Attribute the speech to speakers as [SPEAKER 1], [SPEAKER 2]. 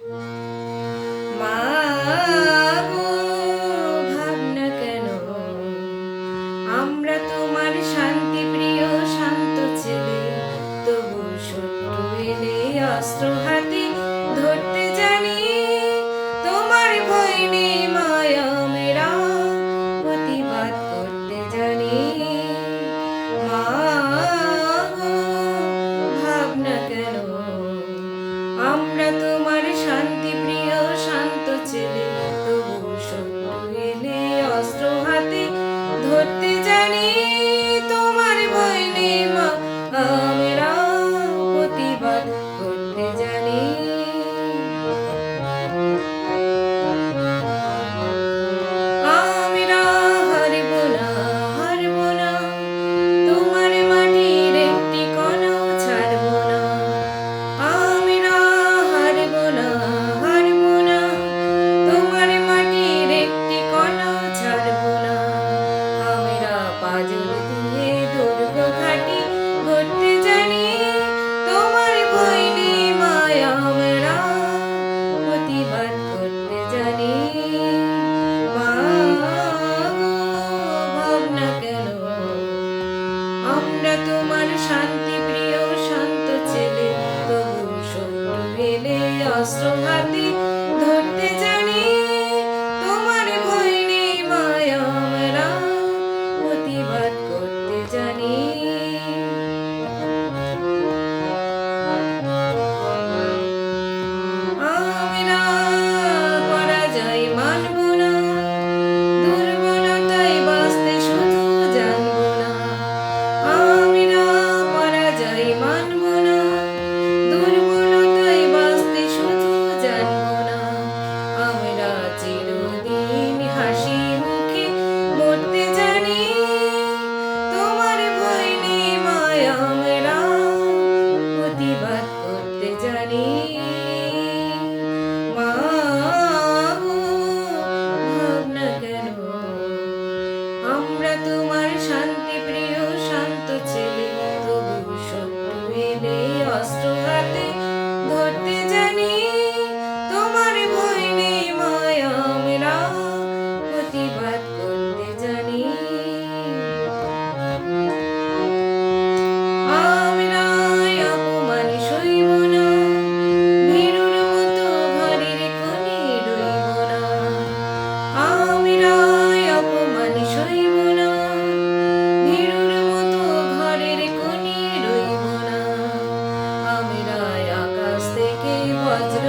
[SPEAKER 1] মা গো, ভাবনা কেন? আমরা তোমার শান্তি প্রিয় শান্ত ছেলে, তবু শত্রু এলে অস্ত্র হাতে ধরতে জানি। তোমার ভয় নেই মায়া, মেরা প্রতিবাদ করতে জানি। মা গো, ভাবনা কেন? আমরা তোমার শান্তি প্রিয় শান্ত ছেলে, তবু শত্রু এলে অস্ত্র হাতে ধরতে জানি। তোমার ভয় নেই মা, আমরা প্রতিবাদ করতে জানি। আমরা হারব না, হারব না, তোমার মাটির একটি কণাও ছাড়ব না। আমরা হারব না, হারব না, তোমার মাটির একটি কণাও ছাড়ব না। আমরা পাজর দিয়ে দুর্গ ঘাটি করতে জানি। তোমার ভয় নেই মায়া, আমরা প্রতিবাদ করতে জানি। মা গো, ভাবনা কেন? আমরা তোমার শান্তি প্রিয় শান্ত ছেলে, তবু শত্রু এলে অস্ত্র হাতে ধরতে জানি। তোমার ভয় নেই মায়া, আমরা প্রতিবাদ করতে জানি। আমরা পরাজয় মানব না, দুর্বলতায় বাঁচতে শুধু জানব না। আমরা পরাজয় মানব না, দুর্বলতায় বাঁচতে শুধু জানব না। আমরা চিরদিন হাসি মুখে মরতে জানি। তোমার ভয় নেই মায়া, আমরা প্রতিবাদ করতে জানি। মা গো, ভাবনা কেন? আমরা তোমার শান্তি প্রিয় শান্ত ছেলে, তবু শত্রু এলে অস্ত্র হাতে ধরতে জানি। তোমার ভয় নেই মায়া, আমরা প্রতিবাদ করতে জানি। আমরা অপমান সইব না, ভীরুর মতো ঘরের কোণে রইব না। আমরা অপমান সইব না, ভীরুর মতো ঘরের কোণে রইব না। আমরা আকাশ থেকে বজ্র